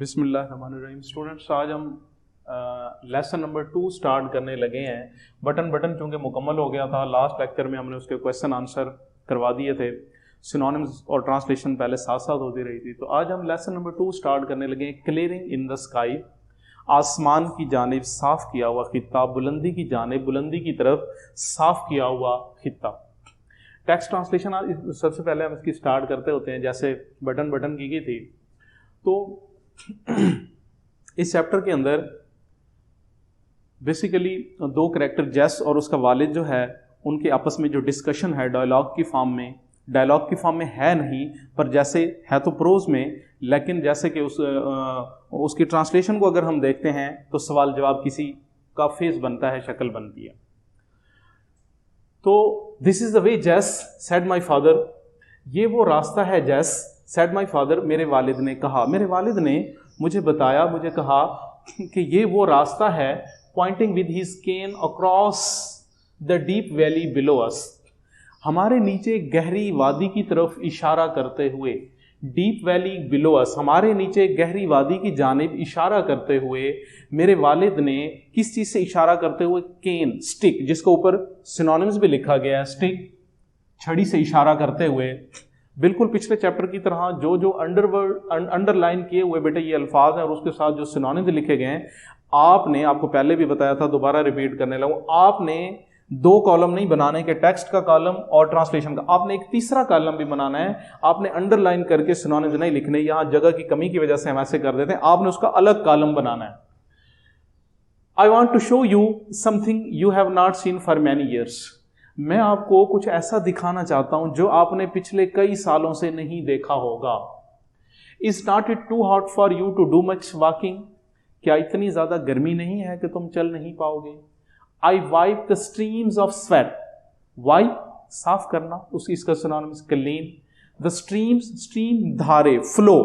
بسم اللہ الرحمن الرحیم. اسٹوڈنٹس آج ہم لیسن نمبر 2 سٹارٹ کرنے لگے ہیں. بٹن چونکہ مکمل ہو گیا تھا لاسٹ لیکچر میں، ہم نے اس کے کویشچن آنسر کروا دیے تھے. سینونیمز اور ٹرانسلیشن پہلے ساتھ ساتھ ہوتی رہی تھی. تو آج ہم لیسن نمبر 2 سٹارٹ کرنے لگے ہیں. کلیئرنگ ان دا اسکائی، آسمان کی جانب صاف کیا ہوا خطہ، بلندی کی جانب، بلندی کی طرف صاف کیا ہوا خطہ. ٹیکسٹ ٹرانسلیشن سب سے پہلے ہم اس کی سٹارٹ کرتے ہوتے ہیں، جیسے بٹن کی گئی تھی. تو اس چیپٹر کے اندر بیسیکلی دو کریکٹر جیس اور اس کا والد جو ہے ان کے آپس میں جو ڈسکشن ہے ڈائلاگ کی فارم میں ہے نہیں، پر جیسے ہے تو پروز میں، لیکن جیسے کہ اس کی ٹرانسلیشن کو اگر ہم دیکھتے ہیں تو سوال جواب کسی کا فیس بنتا ہے، شکل بنتی ہے. تو دس از دا وے جیس سیڈ مائی فادر، یہ وہ راستہ ہے جیس سیڈ مائی فادر، میرے والد نے کہا، میرے والد نے مجھے بتایا، مجھے کہا کہ یہ وہ راستہ ہے. Pointing with his cane across the deep valley below us, ہمارے نیچے گہری وادی کی طرف اشارہ کرتے ہوئے. ڈیپ ویلی بلو اس، ہمارے نیچے گہری وادی کی جانب اشارہ کرتے ہوئے میرے والد نے کس چیز سے اشارہ کرتے ہوئے؟ کین، سٹک، جس کو اوپر سینونیمز بھی لکھا گیا ہے. سٹک، چھڑی سے اشارہ کرتے ہوئے. بالکل پچھلے چیپٹر کی طرح جو انڈر لائن کیے ہوئے بیٹے یہ الفاظ ہیں اور اس کے ساتھ جو سینونیمز لکھے گئے ہیں، آپ کو پہلے بھی بتایا تھا، دوبارہ ریپیٹ کرنے لگا، آپ نے 2 کالم نہیں بنانے کے، ٹیکسٹ کا کالم اور ٹرانسلیشن کا. آپ نے ایک تیسرا کالم بھی بنانا ہے. آپ نے انڈر لائن کر کے سینونیمز نہیں لکھنے، یہاں جگہ کی کمی کی وجہ سے ہم ایسے کر دیتے ہیں. آپ نے اس کا الگ کالم بنانا ہے. I want to show you something you have not seen for many years. میں آپ کو کچھ ایسا دکھانا چاہتا ہوں جو آپ نے پچھلے کئی سالوں سے نہیں دیکھا ہوگا. Is not it too hot for you to do much walking? کیا اتنی زیادہ گرمی نہیں ہے کہ تم چل نہیں پاؤ گے؟ I wipe the streams of sweat. Wipe، صاف کرنا، اس کا synonyms clean. The streams، stream دھارے، flow،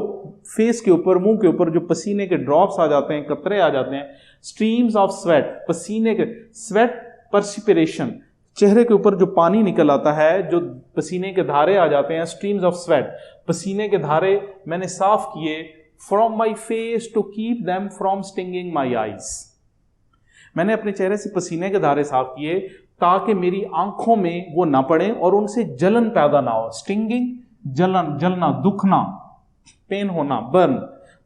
فیس کے اوپر، منہ کے اوپر جو پسینے کے ڈراپس آ جاتے ہیں، قطرے آ جاتے ہیں. streams of sweat، پسینے کے، sweat perspiration، چہرے کے اوپر جو پانی نکل آتا ہے، جو پسینے کے دھارے آ جاتے ہیں. streams of sweat، پسینے کے دھارے میں نے صاف کیے. from my face to keep them from stinging my eyes، میں نے اپنے چہرے سے پسینے کے دھارے صاف کیے تاکہ میری آنکھوں میں وہ نہ پڑیں اور ان سے جلن پیدا نہ ہو. stinging، جلنا، دکھنا، پین ہونا، برن،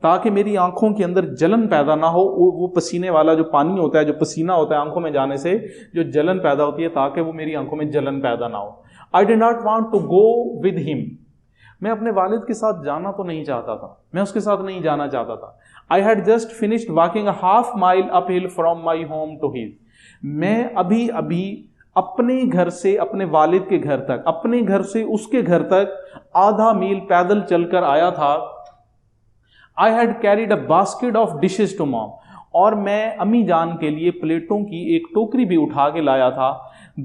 تاکہ میری آنکھوں کے اندر جلن پیدا نہ ہو. وہ پسینے والا جو پانی ہوتا ہے، جو پسینہ ہوتا ہے آنکھوں میں جانے سے جو جلن پیدا ہوتی ہے، تاکہ وہ میری آنکھوں میں جلن پیدا نہ ہو. I did not want to go with him، میں اپنے والد کے ساتھ جانا تو نہیں چاہتا تھا، میں اس کے ساتھ نہیں جانا چاہتا تھا. I had just finished walking a half mile uphill from my home to his، میں ابھی اپنے گھر سے اپنے والد کے گھر تک، اپنے گھر سے اس کے گھر تک آدھا میل پیدل چل کر آیا تھا. I had carried a basket of dishes to mom، اور میں امی جان کے لیے پلیٹوں کی ایک ٹوکری بھی اٹھا کے لایا تھا.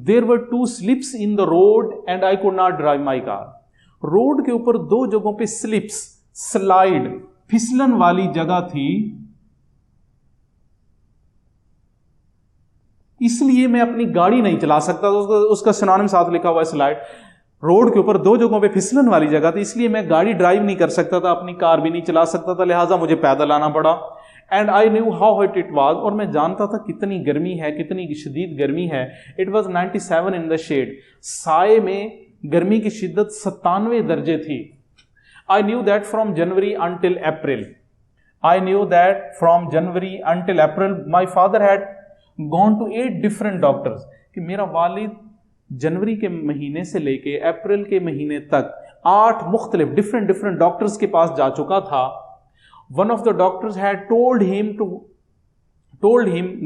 There were 2 slips in the road and I could not drive my car، road کے اوپر 2 جگہوں پہ سلپس، سلائیڈ، پھسلن والی جگہ تھی، اس لیے میں اپنی گاڑی نہیں چلا سکتا. اس کا سینونیم ساتھ لکھا ہوا ہے سلائیڈ. روڈ کے اوپر 2 جگہوں پہ پھسلن والی جگہ تھی، اس لیے میں گاڑی ڈرائیو نہیں کر سکتا تھا، اپنی کار بھی نہیں چلا سکتا تھا، لہٰذا مجھے پیدل آنا پڑا. And I knew how hot it was, اور میں جانتا تھا کتنی گرمی ہے، کتنی شدید گرمی ہے. It was 97 in the shade, سائے میں گرمی کی شدت 97 درجے تھی. I knew that from January until April، my father had gone to 8 different doctors، کہ میرا والد جنوری کے مہینے سے لے کے اپریل کے مہینے تک 8 مختلف ڈفرنٹ ڈاکٹرز کے پاس جا چکا تھا. One of the doctors had told him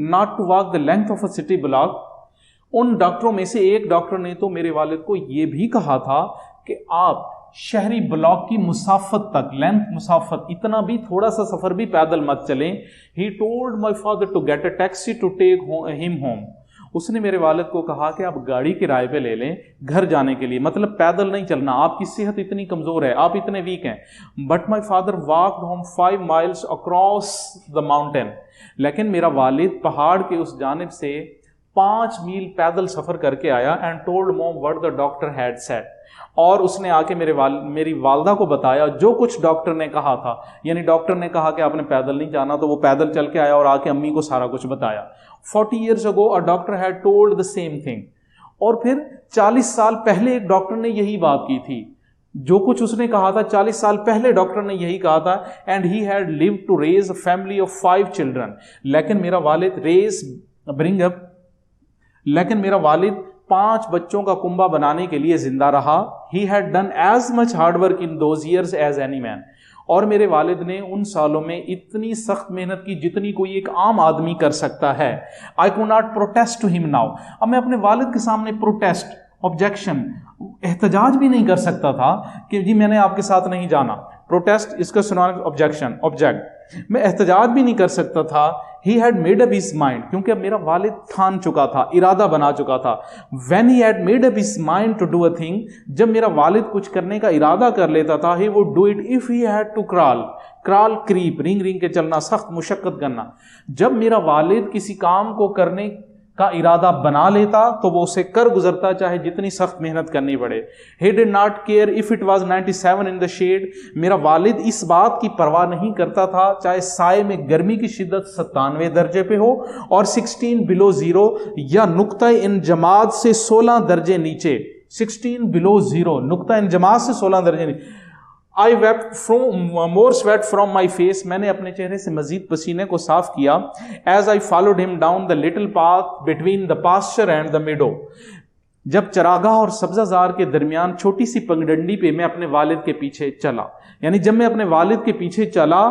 not to walk the length of a city block، ان ڈاکٹروں میں سے ایک ڈاکٹر نے تو میرے والد کو یہ بھی کہا تھا کہ آپ شہری بلاک کی مسافت تک، لینتھ، مسافت، اتنا بھی تھوڑا سا سفر بھی پیدل مت چلیں. He told my father to get a taxi to take him home، اس نے میرے والد کو کہا کہ آپ گاڑی کرائے پہ لے لیں گھر جانے کے لیے، مطلب پیدل نہیں چلنا، آپ کی صحت اتنی کمزور ہے، آپ اتنے ویک ہیں. But my father walked home 5 miles across the mountain، لیکن میرا والد پہاڑ کے اس جانب سے 5 میل پیدل سفر کر کے آیا and told mom what the doctor had said, اور اس نے آ کے میری والدہ کو بتایا جو کچھ ڈاکٹر نے کہا تھا. یعنی ڈاکٹر نے کہا کہ آپ نے پیدل نہیں جانا, تو وہ پیدل چل کے آیا اور آ کے امی کو سارا کچھ بتایا. 40 years ago a doctor had told the same thing. اور پھر 40 سال پہلے ایک ڈاکٹر نے یہی بات کی تھی, جو کچھ اس نے کہا تھا 40 سال پہلے ڈاکٹر نے یہی کہا تھا. And he had lived to raise a family of 5 children. لیکن میرا والد 5 بچوں کا کنبہ بنانے کے لیے زندہ رہا. He had done as much hard work in those years as any man. اور میرے والد نے ان سالوں میں اتنی سخت محنت کی جتنی کوئی ایک عام آدمی کر سکتا ہے. I could not protest to him now. اب میں اپنے والد کے سامنے پروٹیسٹ, آبجیکشن, احتجاج بھی نہیں کر سکتا تھا کہ جی میں نے آپ کے ساتھ نہیں جانا. پروٹیسٹ اس کا سنونیم آبجیکشن, آبجیکٹ. میں احتجاج بھی نہیں کر سکتا تھا. He had made up his mind. کیونکہ اب میرا والد ٹھان چکا تھا, ارادہ بنا چکا تھا. When he had made up his mind to do a thing, جب میرا والد کچھ کرنے کا ارادہ کر لیتا تھا, he would do it if he had to crawl. Creep, رنگ کے چلنا, سخت مشقت کرنا. جب میرا والد کسی کام کو کرنے کا ارادہ بنا لیتا تو وہ اسے کر گزرتا, چاہے جتنی سخت محنت کرنی پڑے. He did not care if it was 97 in the shade. میرا والد اس بات کی پرواہ نہیں کرتا تھا چاہے سائے میں گرمی کی شدت 97 درجے پہ ہو اور 16 below zero, یا نقطۂ انجماد سے 16 درجے نیچے. 16 below zero, نقطۂ انجماد سے 16 درجے نیچے. I wept more sweat from my face. میں نے اپنے چہرے سے مزید پسینے کو صاف کیا. As I followed him down the little path between the pasture and the meadow. جب چراگاہ اور سبزہ زار کے درمیان چھوٹی سی پگڈنڈی پہ میں اپنے والد کے پیچھے چلا. یعنی جب میں اپنے والد کے پیچھے چلا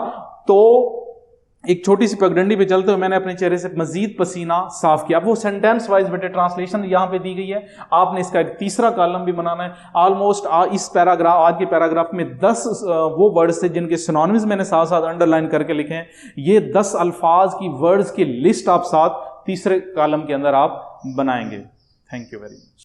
تو ایک چھوٹی سی پگڈنڈی پہ چلتے ہوئے میں نے اپنے چہرے سے مزید پسینہ صاف کیا. وہ سینٹینس وائز بیٹے ٹرانسلیشن یہاں پہ دی گئی ہے, آپ نے اس کا ایک تیسرا کالم بھی بنانا ہے. آلموسٹ اس پیراگراف, آج کے پیراگراف میں 10 وہ ورڈز تھے جن کے سنونیمز میں نے ساتھ ساتھ انڈر لائن کر کے لکھے ہیں. یہ 10 الفاظ کی ورڈز کی لسٹ آپ ساتھ تیسرے کالم کے اندر آپ بنائیں گے. Thank you very much.